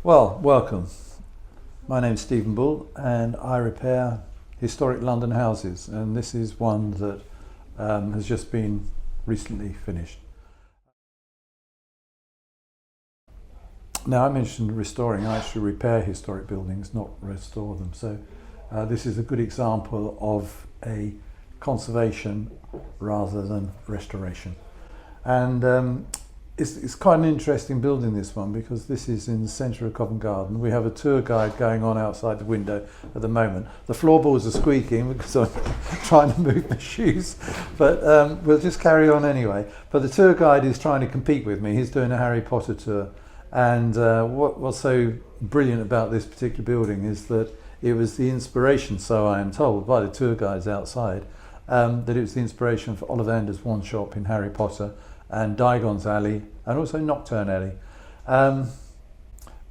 Well, welcome. My name's Stephen Bull and I repair historic London houses, and this is one that has just been recently finished. Now, I mentioned restoring. I actually repair historic buildings, not restore them. So this is a good example of a conservation rather than restoration. And it's quite an interesting building, this one, because this is in the centre of Covent Garden. We have a tour guide going on outside the window at the moment. The floorboards are squeaking because I'm trying to move my shoes, but we'll just carry on anyway. But the tour guide is trying to compete with me. He's doing a Harry Potter tour. And what's so brilliant about this particular building is that it was the inspiration, so I am told, by the tour guides outside, that it was the inspiration for Ollivander's wand shop in Harry Potter, and Diagon's Alley, and also Nocturne Alley.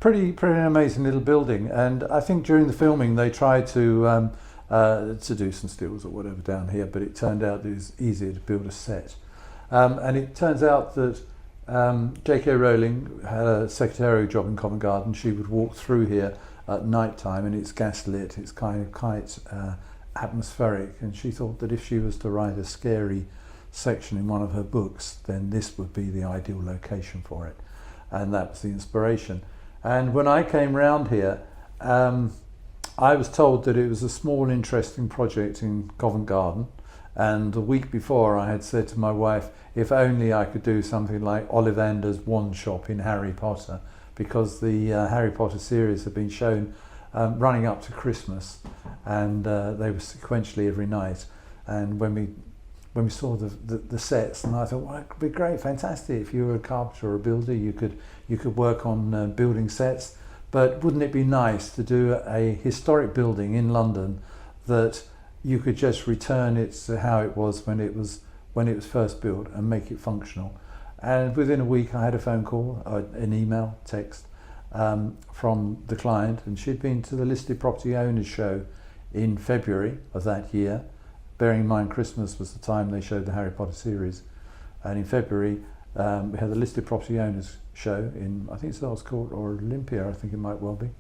Pretty amazing little building, and I think during the filming they tried to do some stills or whatever down here, but it turned out it was easier to build a set. And it turns out that J.K. Rowling had a secretarial job in Covent Garden. She would walk through here at night time, and it's gas lit, it's kind of quite atmospheric, and she thought that if she was to write a scary section in one of her books, then this would be the ideal location for it, and that was the inspiration. And when I came round here, I was told that it was a small interesting project in Covent Garden, and the week before I had said to my wife, if only I could do something like Ollivander's wand shop in Harry Potter, because the Harry Potter series had been shown running up to Christmas, and they were sequentially every night. And when we saw the sets, and I thought, well, it could be great, fantastic. If you were a carpenter or a builder, you could work on building sets. But wouldn't it be nice to do a historic building in London that you could just return it to how it was when it was first built and make it functional? And within a week, I had a phone call, an email, text from the client, and she'd been to the Listed Property Owners show in February of that year. Bearing in mind Christmas was the time they showed the Harry Potter series, and in February we had the Listed Property Owners show in, I think it's Earls Court or Olympia, I think it might well be.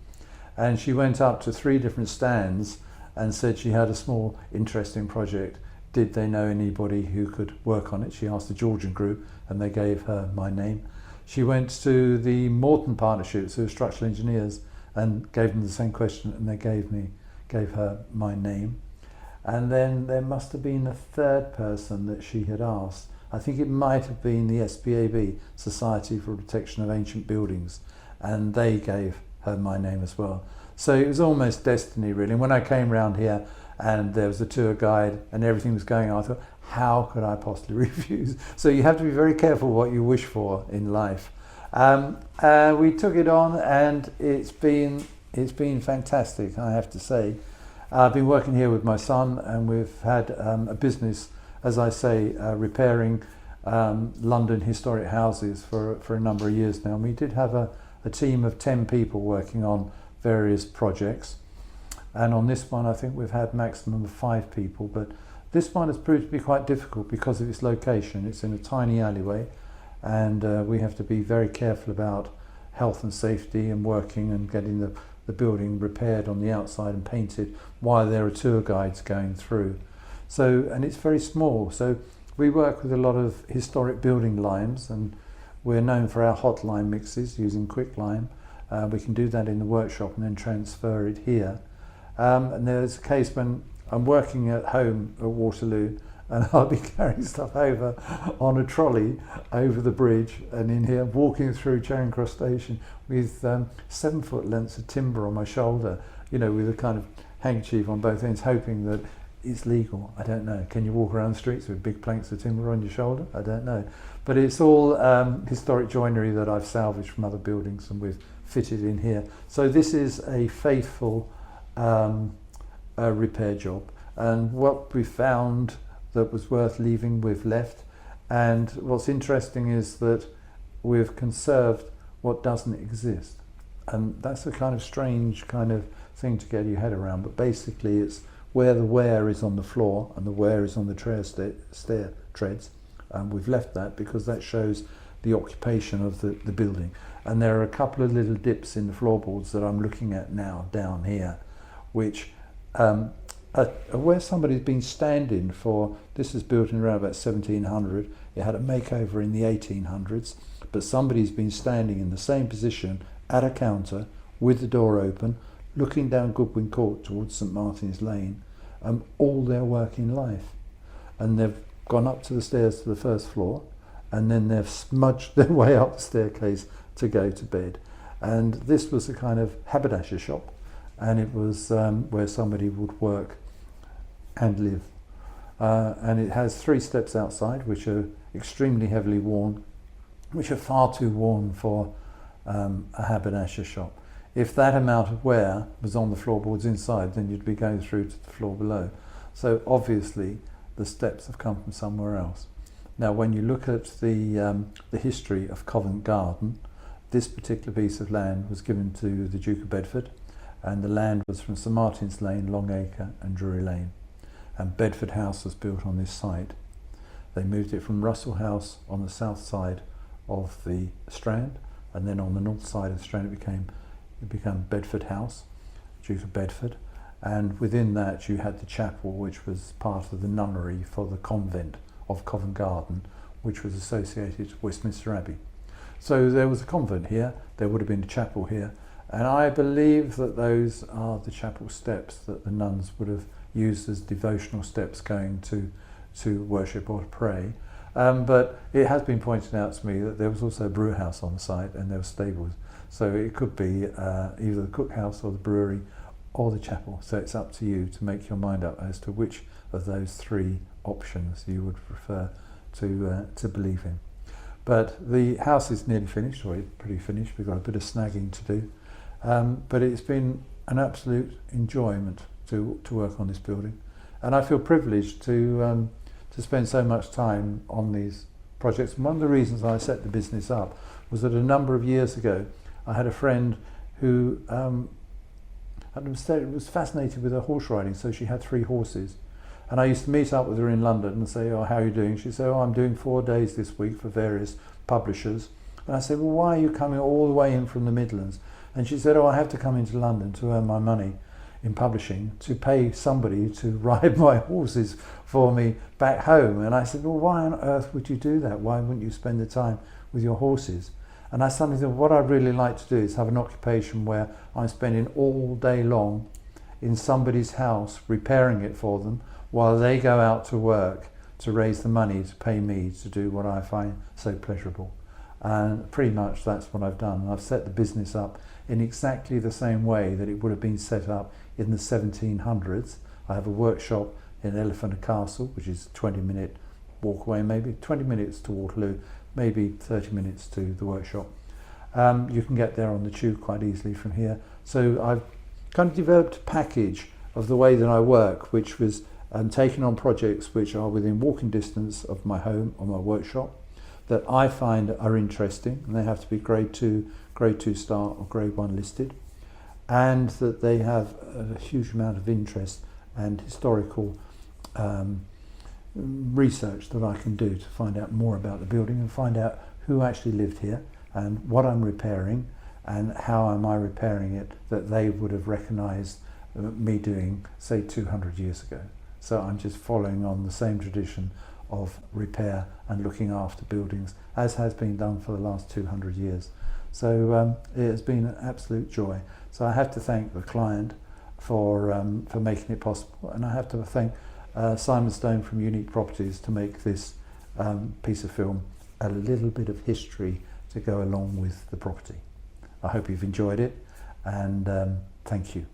And she went up to 3 different stands and said she had a small interesting project. Did they know anybody who could work on it? She asked the Georgian group, and they gave her my name. She went to the Morton Partnerships, who are structural engineers, and gave them the same question, and they gave her my name. And then there must have been a third person that she had asked. I think it might have been the SPAB, Society for Protection of Ancient Buildings, and they gave her my name as well. So it was almost destiny, really. And when I came round here and there was a tour guide and everything was going on, I thought, how could I possibly refuse? So you have to be very careful what you wish for in life. We took it on, and it's been fantastic, I have to say. I've been working here with my son, and we've had a business, as I say, repairing London historic houses for a number of years now. And we did have a team of 10 people working on various projects. And on this one, I think we've had maximum of 5 people. But this one has proved to be quite difficult because of its location. It's in a tiny alleyway, and we have to be very careful about health and safety and working and getting the building repaired on the outside and painted while there are tour guides going through. So, and it's very small. So we work with a lot of historic building limes, and we're known for our hot lime mixes using quicklime. We can do that in the workshop and then transfer it here. And there's a case when I'm working at home at Waterloo, and I'll be carrying stuff over on a trolley over the bridge and in here, walking through Charing Cross Station with 7-foot lengths of timber on my shoulder, you know, with a kind of handkerchief on both ends, hoping that it's legal. I don't know. Can you walk around the streets with big planks of timber on your shoulder? I don't know. But it's all historic joinery that I've salvaged from other buildings and we've fitted in here. So this is a faithful repair job. And what we found that was worth leaving, we've left. And what's interesting is that we've conserved what doesn't exist. And that's a kind of strange kind of thing to get your head around. But basically it's where the wear is on the floor and the wear is on the stair treads. We've left that because that shows the occupation of the building. And there are a couple of little dips in the floorboards that I'm looking at now down here, which are where somebody's been standing for. This was built in around about 1700. It had a makeover in the 1800s, but somebody's been standing in the same position at a counter with the door open, looking down Goodwin Court towards St Martin's Lane, all their working life. And they've gone up to the stairs to the first floor, and then they've smudged their way up the staircase to go to bed. And this was a kind of haberdasher shop, and it was where somebody would work and live. And it has 3 steps outside, which are extremely heavily worn, which are far too worn for a haberdasher shop. If that amount of wear was on the floorboards inside, then you'd be going through to the floor below. So obviously the steps have come from somewhere else. Now when you look at the history of Covent Garden, this particular piece of land was given to the Duke of Bedford, and the land was from St Martin's Lane, Longacre and Drury Lane. And Bedford House was built on this site. They moved it from Russell House on the south side of the Strand, and then on the north side of the Strand it became Bedford House, Duke of Bedford, and within that you had the chapel, which was part of the nunnery for the convent of Covent Garden, which was associated with Westminster Abbey. So there was a convent here, there would have been a chapel here, and I believe that those are the chapel steps that the nuns would have used as devotional steps going to worship or to pray. But it has been pointed out to me that there was also a brew house on the site, and there were stables. So it could be either the cookhouse or the brewery or the chapel. So it's up to you to make your mind up as to which of those 3 options you would prefer to believe in. But the house is nearly finished, or it's pretty finished. We've got a bit of snagging to do. But it's been an absolute enjoyment to work on this building. And I feel privileged to spend so much time on these projects. And one of the reasons I set the business up was that a number of years ago I had a friend who was fascinated with her horse riding, so she had 3 horses. And I used to meet up with her in London and say, "Oh, how are you doing?" She'd say, "Oh, I'm doing 4 days this week for various publishers." And I said, "Well, why are you coming all the way in from the Midlands?" And she said, "Oh, I have to come into London to earn my money in publishing, to pay somebody to ride my horses for me back home." And I said, "Well, why on earth would you do that? Why wouldn't you spend the time with your horses?" And I suddenly thought, what I'd really like to do is have an occupation where I'm spending all day long in somebody's house repairing it for them while they go out to work to raise the money to pay me to do what I find so pleasurable. And pretty much that's what I've done. I've set the business up in exactly the same way that it would have been set up in the 1700s. I have a workshop in Elephant and Castle, which is a 20-minute walk away, maybe 20 minutes to Waterloo, maybe 30 minutes to the workshop. You can get there on the tube quite easily from here. So I've kind of developed a package of the way that I work, which was taking on projects which are within walking distance of my home or my workshop that I find are interesting, and they have to be grade 2 star or grade 1 listed, and that they have a huge amount of interest and historical research that I can do to find out more about the building and find out who actually lived here and what I'm repairing and how am I repairing it that they would have recognised me doing, say, 200 years ago. So I'm just following on the same tradition of repair and looking after buildings as has been done for the last 200 years. So it has been an absolute joy. So I have to thank the client for making it possible, and I have to thank Simon Stone from Unique Properties to make this piece of film a little bit of history to go along with the property. I hope you've enjoyed it, and thank you.